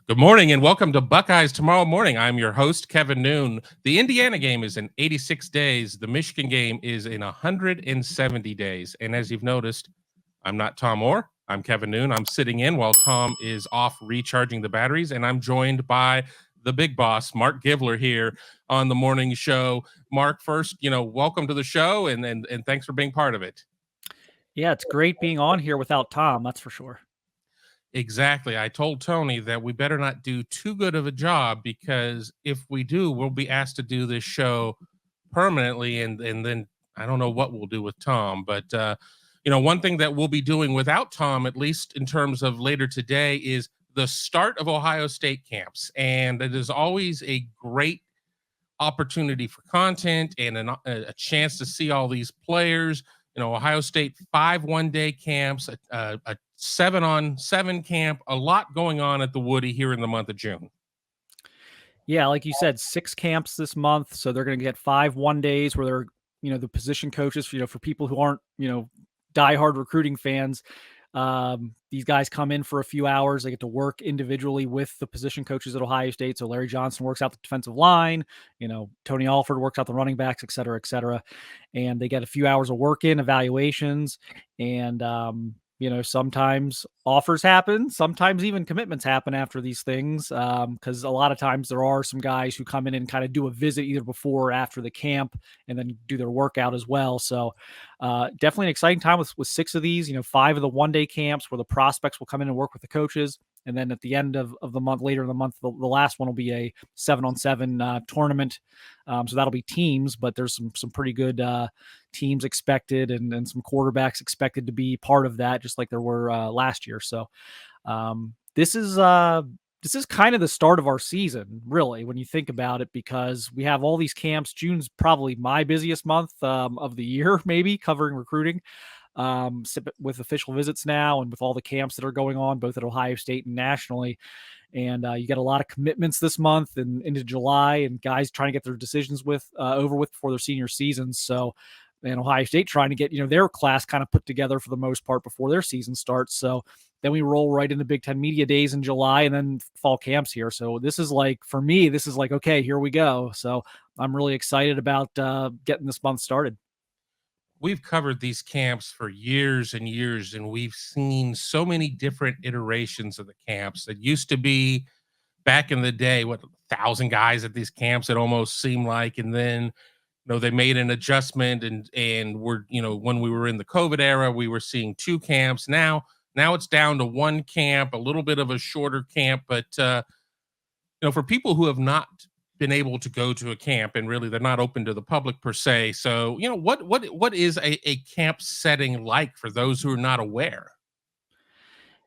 Good morning and welcome to Buckeyes Tomorrow Morning. I'm your host, Kevin Noon. The Indiana game is in 86 days. The Michigan game is in 170 days. And as you've noticed, I'm not Tom Orr. I'm Kevin Noon. I'm sitting in while Tom is off recharging the batteries. And I'm joined by the big boss, Mark Givler, here on the morning show. Mark, first, welcome to the show and thanks for being part of it. Yeah, it's great being on here without Tom, that's for sure. Exactly. I told Tony that we better not do too good of a job because if we do, we'll be asked to do this show permanently, and then I don't know what we'll do with Tom. But one thing that we'll be doing without Tom, at least in terms of later today, is the start of Ohio State camps, and it is always a great opportunity for content and a chance to see all these players. Ohio State 5 one-day camps, a 7-on-7 camp, a lot going on at the Woody here in the month of June. Yeah, like you said, 6 camps this month, so they're going to get 5 one-days where they're, the position coaches, for people who aren't, diehard recruiting fans. These guys come in for a few hours. They get to work individually with the position coaches at Ohio State. So Larry Johnson works out the defensive line, Tony Alford works out the running backs, et cetera, et cetera. And they get a few hours of work in evaluations. And, sometimes offers happen, sometimes even commitments happen after these things. Because a lot of times there are some guys who come in and kind of do a visit either before or after the camp and then do their workout as well. So definitely an exciting time with 6 of these, 5 of the one-day camps where the prospects will come in and work with the coaches. And then at the end of the month, later in the month, the last one will be a 7-on-7 tournament. So that'll be teams, but there's some pretty good teams expected and some quarterbacks expected to be part of that, just like there were last year. So this is kind of the start of our season, really, when you think about it, because we have all these camps. June's probably my busiest month of the year, maybe covering recruiting. With official visits now and with all the camps that are going on both at Ohio State and nationally. And you get a lot of commitments this month and into July, and guys trying to get their decisions over with before their senior seasons. So, and Ohio State trying to get, their class kind of put together for the most part before their season starts. So then we roll right into Big Ten Media Days in July and then fall camps here. So this is for me, okay, here we go. So I'm really excited about getting this month started. We've covered these camps for years and years, and we've seen so many different iterations of the camps. It used to be back in the day, 1,000 guys at these camps, it almost seemed like, and then they made an adjustment and we're, when we were in the COVID era, we were seeing 2 camps. Now it's down to 1 camp, a little bit of a shorter camp, but for people who have not been able to go to a camp and really they're not open to the public per se. So, what is a camp setting like for those who are not aware?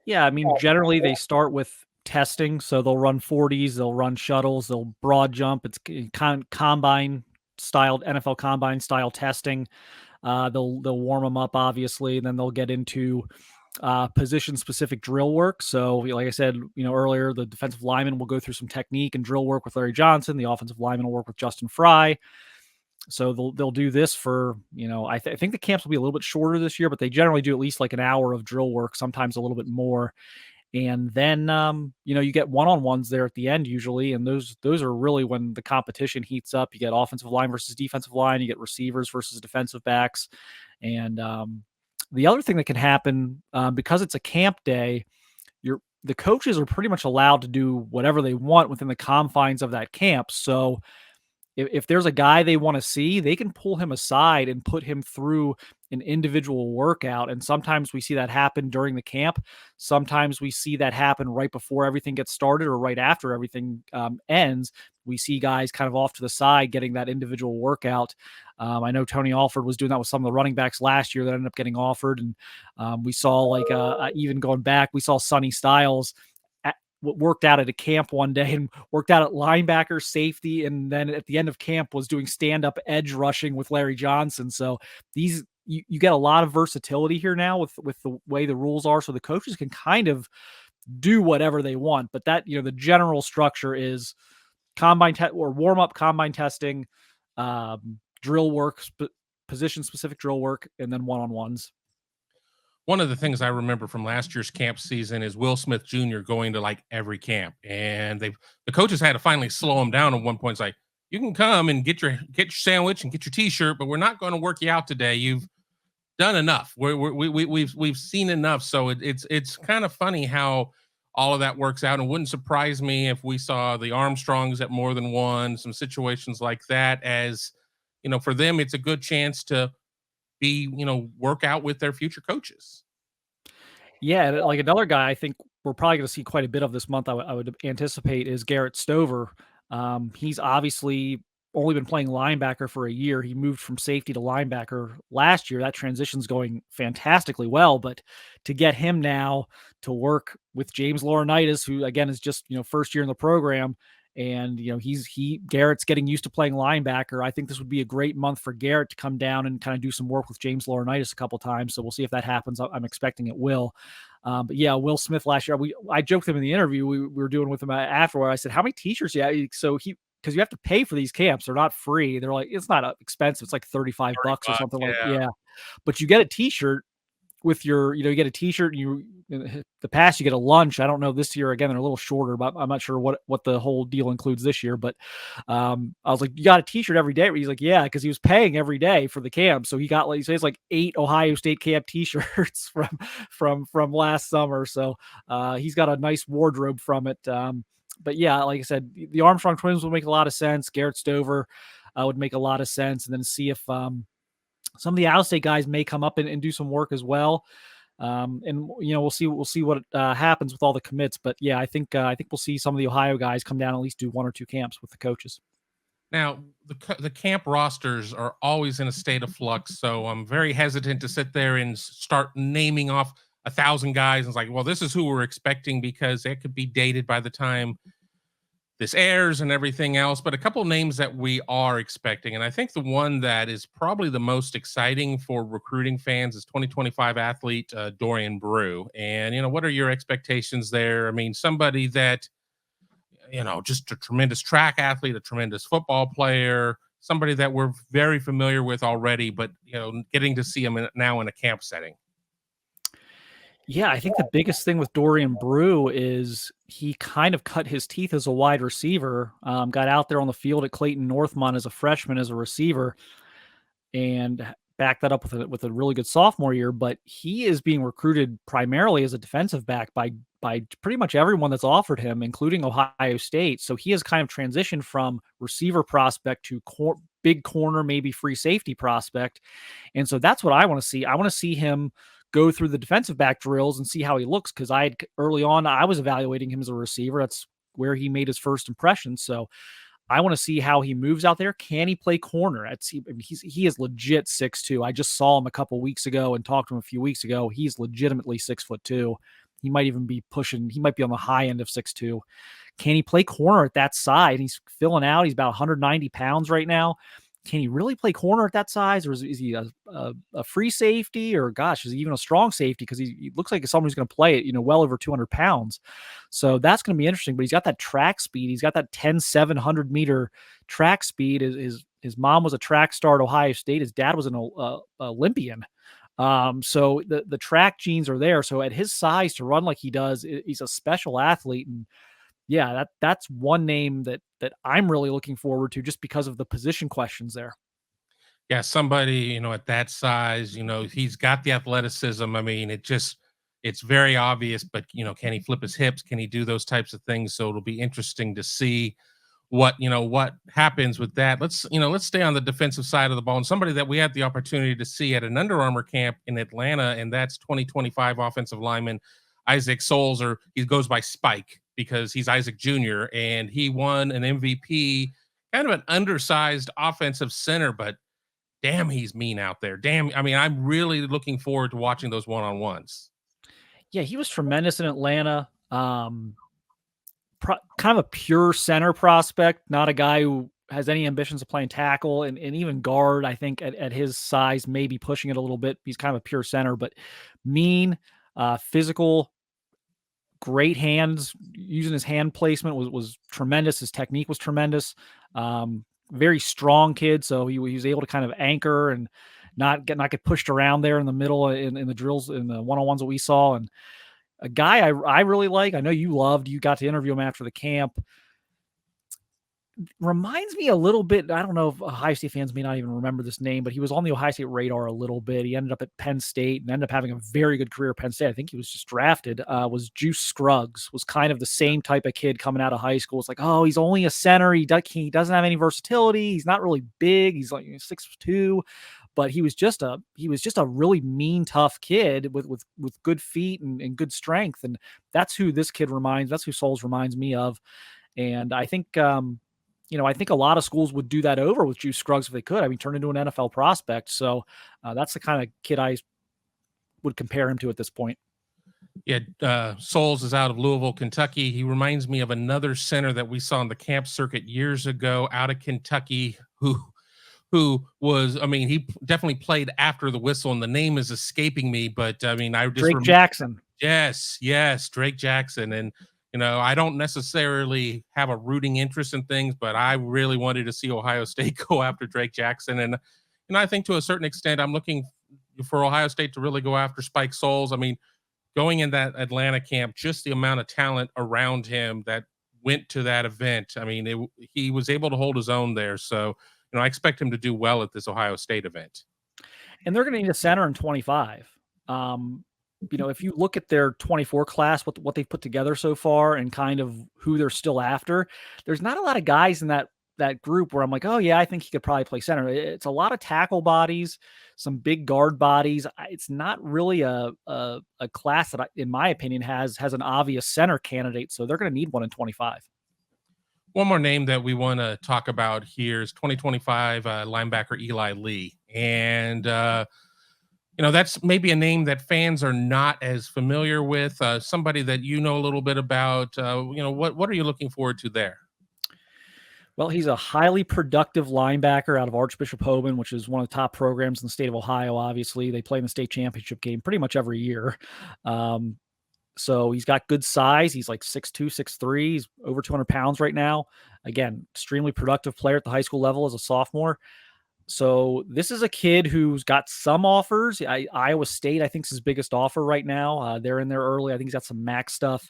Yeah, I mean, generally they start with testing. So they'll run 40s, they'll run shuttles, they'll broad jump. It's combine styled, NFL combine style testing. They'll warm them up, obviously, and then they'll get into position specific drill work. So like I said, earlier, the defensive lineman will go through some technique and drill work with Larry Johnson. The offensive lineman will work with Justin Fry. So they'll do this for, I think the camps will be a little bit shorter this year, but they generally do at least like an hour of drill work, sometimes a little bit more. And then, you get one-on-ones there at the end usually. And those are really when the competition heats up. You get offensive line versus defensive line. You get receivers versus defensive backs. And the other thing that can happen, because it's a camp day, the coaches are pretty much allowed to do whatever they want within the confines of that camp. So if there's a guy they want to see, they can pull him aside and put him through an individual workout. And sometimes we see that happen during the camp. Sometimes we see that happen right before everything gets started or right after everything ends. We see guys kind of off to the side getting that individual workout. I know Tony Alford was doing that with some of the running backs last year that ended up getting offered. And we saw even going back, we saw Sonny Styles worked out at a camp one day and worked out at linebacker, safety, and then at the end of camp was doing stand-up edge rushing with Larry Johnson. So you get a lot of versatility here now with the way the rules are. So the coaches can kind of do whatever they want, but that, the general structure is combine or warm-up combine testing, drill work, position-specific drill work, and then one-on-ones. one of the things I remember from last year's camp season is Will Smith Jr. going to like every camp, and the coaches had to finally slow him down at one point. It's like, you can come and get your sandwich and get your T-shirt, but we're not going to work you out today. You've done enough. We've seen enough. So it's kind of funny how all of that works out. And it wouldn't surprise me if we saw the Armstrongs at more than one, some situations like that. As for them, it's a good chance to be work out with their future coaches. Yeah, and, like, another guy I think we're probably gonna see quite a bit of this month, I would anticipate, is Garrett Stover. He's obviously only been playing linebacker for a year. He moved from safety to linebacker last year. That transition's going fantastically well, but to get him now to work with James Laurinaitis, who again is just, first year in the program, and Garrett's getting used to playing linebacker. I think this would be a great month for Garrett to come down and kind of do some work with James Laurinaitis a couple times. So we'll see if that happens. I'm expecting it will. But yeah, Will Smith last year, I joked with him in the interview we were doing with him afterward. I said, "How many t-shirts?" Yeah, so because you have to pay for these camps, they're not free. They're like, it's not expensive. It's like $35 or something like, Yeah. yeah. But you get a t-shirt with your, you get a t-shirt, and in the past you get a lunch. I don't know this year, again, they're a little shorter, but I'm not sure what the whole deal includes this year. But I was like, you got a t-shirt every day? He's like, yeah, because he was paying every day for the camp. So he got, like, he says, like 8 Ohio State camp t-shirts from last summer. So he's got a nice wardrobe from it. But yeah, like I said, the Armstrong twins would make a lot of sense. Garrett Stover would make a lot of sense. And then see if some of the out-of-state guys may come up and do some work as well. And we'll see what happens with all the commits. But yeah, I think we'll see some of the Ohio guys come down, at least do 1 or 2 camps with the coaches. Now, the camp rosters are always in a state of flux, so I'm very hesitant to sit there and start naming off 1,000 guys. And it's like, well, this is who we're expecting, because it could be dated by the time this airs and everything else. But a couple of names that we are expecting, and I think the one that is probably the most exciting for recruiting fans is 2025 athlete Dorian Brew. And what are your expectations there? I mean, somebody that just a tremendous track athlete, a tremendous football player, somebody that we're very familiar with already, but getting to see him now in a camp setting. Yeah, I think the biggest thing with Dorian Brew is he kind of cut his teeth as a wide receiver. Got out there on the field at Clayton Northmont as a freshman as a receiver, and backed that up with a really good sophomore year. But he is being recruited primarily as a defensive back by pretty much everyone that's offered him, including Ohio State. So he has kind of transitioned from receiver prospect to big corner, maybe free safety prospect. And so that's what I want to see. I want to see him go through the defensive back drills and see how he looks. Cause early on, I was evaluating him as a receiver. That's where he made his first impression. So I want to see how he moves out there. Can he play corner? He is legit 6'2". I just saw him a couple weeks ago and talked to him a few weeks ago. He's legitimately 6'2". He might even be he might be on the high end of 6'2". Can he play corner at that size? He's filling out. He's about 190 pounds right now. Can he really play corner at that size, or is he a free safety, or gosh, is he even a strong safety? Because he looks like someone who's going to play it, well over 200 pounds. So that's going to be interesting. But he's got that track speed. He's got that 10,700 meter track speed. His mom was a track star at Ohio State. His dad was an Olympian. So the track genes are there. So at his size, to run like he does, he's a special athlete. And yeah, that's one name that I'm really looking forward to, just because of the position questions there. Yeah, somebody, at that size, he's got the athleticism. I mean, it's very obvious, but can he flip his hips? Can he do those types of things? So it'll be interesting to see what happens with that. Let's stay on the defensive side of the ball. And somebody that we had the opportunity to see at an Under Armour camp in Atlanta, and that's 2025 offensive lineman Isaac Souls, or he goes by Spike because he's Isaac Jr., and he won an MVP, kind of an undersized offensive center, but damn, he's mean out there. Damn. I mean, I'm really looking forward to watching those one-on-ones. Yeah, he was tremendous in Atlanta. Kind of a pure center prospect, not a guy who has any ambitions of playing tackle, and even guard. I think at his size, maybe pushing it a little bit. He's kind of a pure center, but mean, physical, great hands. Using his hand placement was tremendous. His technique was tremendous. Very strong kid, so he was able to kind of anchor and not get pushed around there in the middle in the drills, in the one-on-ones that we saw. And a guy I really like, I know you got to interview him after the camp. Reminds me a little bit. I don't know if Ohio State fans may not even remember this name, but he was on the Ohio State radar a little bit. He ended up at Penn State and ended up having a very good career at Penn State. I think he was just drafted. Was Juice Scruggs, was kind of the same type of kid coming out of high school. It's like, oh, he's only a center. He doesn't have any versatility. He's not really big. He's like 6'2", but he was just a really mean, tough kid with good feet and good strength. And that's who this kid reminds. That's who Souls reminds me of. And I think I think a lot of schools would do that over with Juice Scruggs if they could. I mean, turn into an NFL prospect. So that's the kind of kid I would compare him to at this point. Yeah, Souls is out of Louisville, Kentucky. He reminds me of another center that we saw on the camp circuit years ago out of Kentucky who was, I mean, he definitely played after the whistle, and the name is escaping me, but I mean, I just Drake Jackson. Yes, Drake Jackson. And I don't necessarily have a rooting interest in things, but I really wanted to see Ohio State go after Drake Jackson. And I think to a certain extent, I'm looking for Ohio State to really go after Spike Souls. I mean, going in that Atlanta camp, just the amount of talent around him that went to that event. I mean, he was able to hold his own there. So, I expect him to do well at this Ohio State event. And they're going to need a center in 25. If you look at their 24 class, what they've put together so far and kind of who they're still after, there's not a lot of guys in that group where I'm like, oh yeah, I think he could probably play center. It's a lot of tackle bodies, some big guard bodies. It's not really a class that, in my opinion, has an obvious center candidate. So they're going to need one in 25. One more name that we want to talk about here is 2025 linebacker Eli Lee. And, that's maybe a name that fans are not as familiar with, somebody that a little bit about. What are you looking forward to there? Well, he's a highly productive linebacker out of Archbishop Hoban, which is one of the top programs in the state of Ohio. Obviously, they play in the state championship game pretty much every year. So he's got good size. He's like 6'2", 6'3". He's over 200 pounds right now. Again, extremely productive player at the high school level as a sophomore. So this is a kid who's got some offers. Iowa State, I think, is his biggest offer right now. They're in there early. I think he's got some MAC stuff.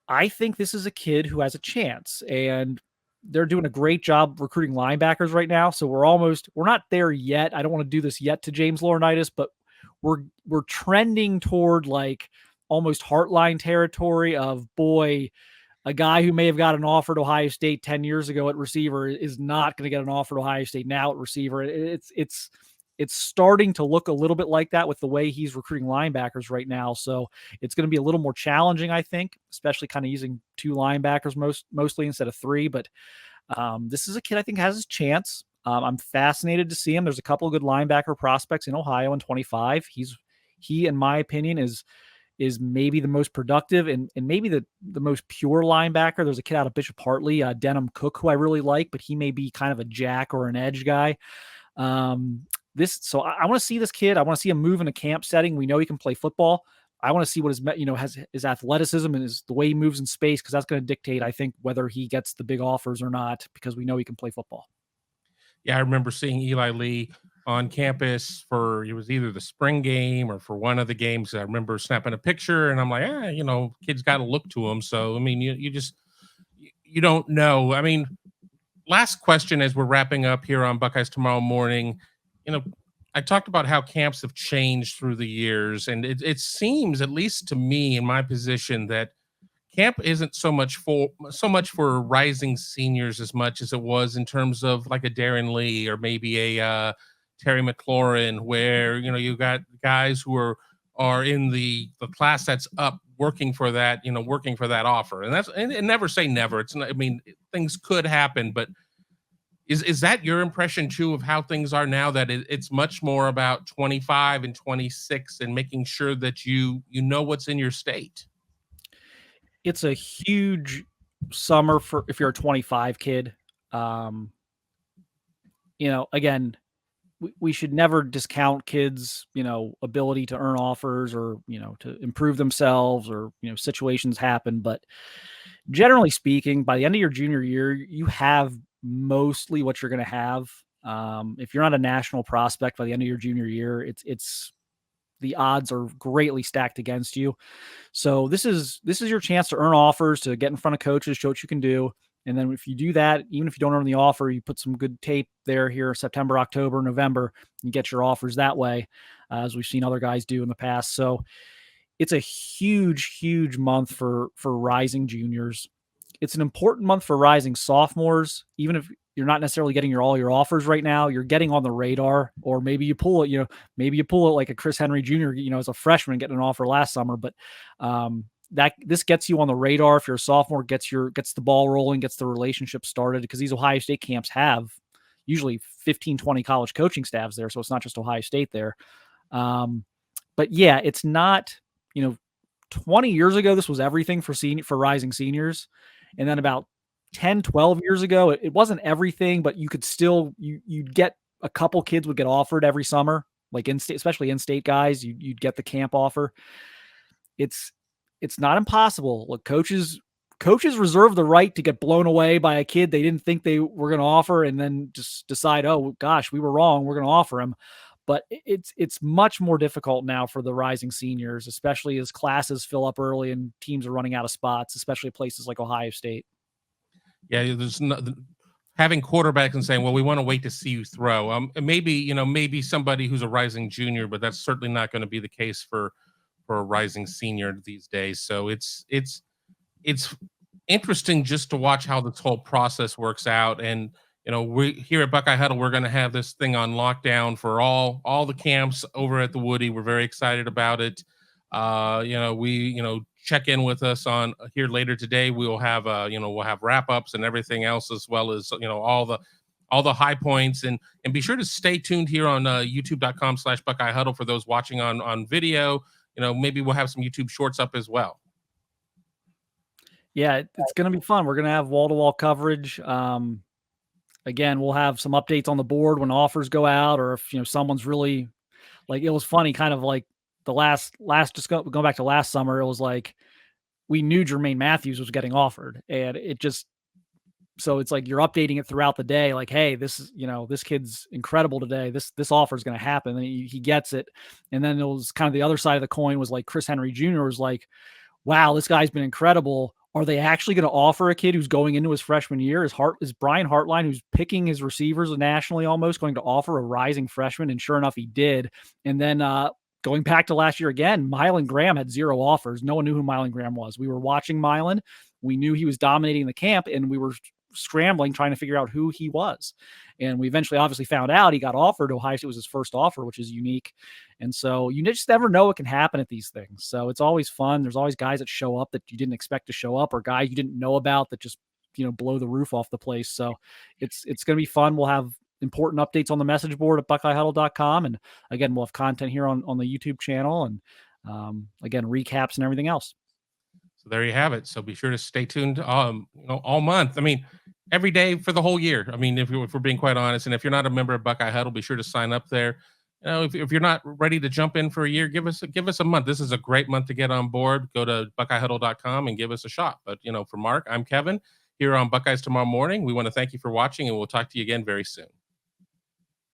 I think this is a kid who has a chance, and they're doing a great job recruiting linebackers right now. So we're not there yet. I don't want to do this yet to James Laurinaitis, but we're trending toward like almost Heartline territory of, boy, a guy who may have got an offer to Ohio State 10 years ago at receiver is not going to get an offer to Ohio State now at receiver. It's starting to look a little bit like that with the way he's recruiting linebackers right now. So it's going to be a little more challenging, I think, especially kind of using two linebackers mostly instead of three. But this is a kid I think has his chance. I'm fascinated to see him. There's a couple of good linebacker prospects in Ohio in 25. He, in my opinion, is maybe the most productive and maybe the most pure linebacker. There's a kid out of Bishop Hartley, Denham Cook, who I really like, but he may be kind of a jack or an edge guy. So I want to see this kid. I want to see him move in a camp setting. We know he can play football. I want to see what his athleticism and the way he moves in space, because that's going to dictate, I think, whether he gets the big offers or not, because we know he can play football. Yeah, I remember seeing Eli Lee on campus it was either the spring game or for one of the games. I remember snapping a picture, and I'm like, kids got to look to him. So, I mean, you don't know. I mean, last question as we're wrapping up here on Buckeyes Tomorrow Morning. I talked about how camps have changed through the years, and it seems, at least to me in my position, that camp isn't so much for rising seniors as much as it was in terms of like a Darren Lee or maybe a Terry McLaurin, where you got guys who are in the class that's up working for that offer. And never say never. It's not, I mean, things could happen, but is that your impression too of how things are now, that it's much more about 25 and 26 and making sure that you know what's in your state? It's a huge summer for if you're a 25 kid. Again, we should never discount kids, ability to earn offers or, to improve themselves, or, situations happen. But generally speaking, by the end of your junior year, you have mostly what you're going to have If you're not a national prospect by the end of your junior year, it's the odds are greatly stacked against you. So this is your chance to earn offers, to get in front of coaches, show what you can do. And then if you do that, even if you don't earn the offer, you put some good tape there here, September, October, November, and get your offers that way, as we've seen other guys do in the past. So it's a huge, huge month for rising juniors. It's an important month for rising sophomores, even if you're not necessarily getting all your offers right now. You're getting on the radar, or maybe you pull it. Maybe you pull it like a Chris Henry Jr. As a freshman getting an offer last summer, but that this gets you on the radar. If you're a sophomore, gets the ball rolling, gets the relationship started, because these Ohio State camps have usually 15, 20 college coaching staffs there, so it's not just Ohio State there. But yeah, it's not. 20 years ago, this was everything for rising seniors. And then about 10, 12 years ago, it wasn't everything, but you could still, you'd get a couple kids would get offered every summer, like in-state, especially in-state guys, you'd get the camp offer. It's not impossible. Look, coaches reserve the right to get blown away by a kid they didn't think they were going to offer, and then just decide, oh gosh, we were wrong, we're going to offer him. But it's much more difficult now for the rising seniors, especially as classes fill up early and teams are running out of spots, especially places like Ohio State. Yeah, there's having quarterbacks and saying, well, we want to wait to see you throw. Maybe somebody who's a rising junior, but that's certainly not going to be the case for a rising senior these days. So it's interesting just to watch how this whole process works out. And we here at Buckeye Huddle, we're going to have this thing on lockdown for all the camps over at the Woody. We're very excited about it. Check in with us on here later today. We'll have we'll have wrap ups and everything else, as well as all the high points, and be sure to stay tuned here on youtube.com/Buckeye Huddle for those watching on video. Maybe we'll have some YouTube shorts up as well. Yeah, it's going to be fun. We're going to have wall-to-wall coverage. Again, we'll have some updates on the board when offers go out, or if someone's really, like, it was funny, kind of like the last just going back to last summer, it was like we knew Jermaine Matthews was getting offered, and so it's like you're updating it throughout the day, like, hey, this is this kid's incredible today, this offer is going to happen, and he gets it. And then it was kind of the other side of the coin, was like Chris Henry Jr. was like, wow, this guy's been incredible. Are they actually going to offer a kid who's going into his freshman year? Is Brian Hartline, who's picking his receivers nationally almost, going to offer a rising freshman? And sure enough, he did. And then going back to last year again, Mylan Graham had 0 offers. No one knew who Mylan Graham was. We were watching Mylan. We knew he was dominating the camp, and we were scrambling trying to figure out who he was. And we eventually obviously found out he got offered. Ohio State was his first offer, which is unique. And so you just never know what can happen at these things. So it's always fun. There's always guys that show up that you didn't expect to show up, or guys you didn't know about that just, blow the roof off the place. So it's going to be fun. We'll have important updates on the message board at BuckeyeHuddle.com. And again, we'll have content here on the YouTube channel, and again, recaps and everything else. So there you have it. So be sure to stay tuned all month. I mean, every day for the whole year. I mean, if we're being quite honest, and if you're not a member of Buckeye Huddle, be sure to sign up there. If you're not ready to jump in for a year, give us a month. This is a great month to get on board. Go to BuckeyeHuddle.com and give us a shot. But for Mark, I'm Kevin here on Buckeyes Tomorrow Morning. We want to thank you for watching, and we'll talk to you again very soon.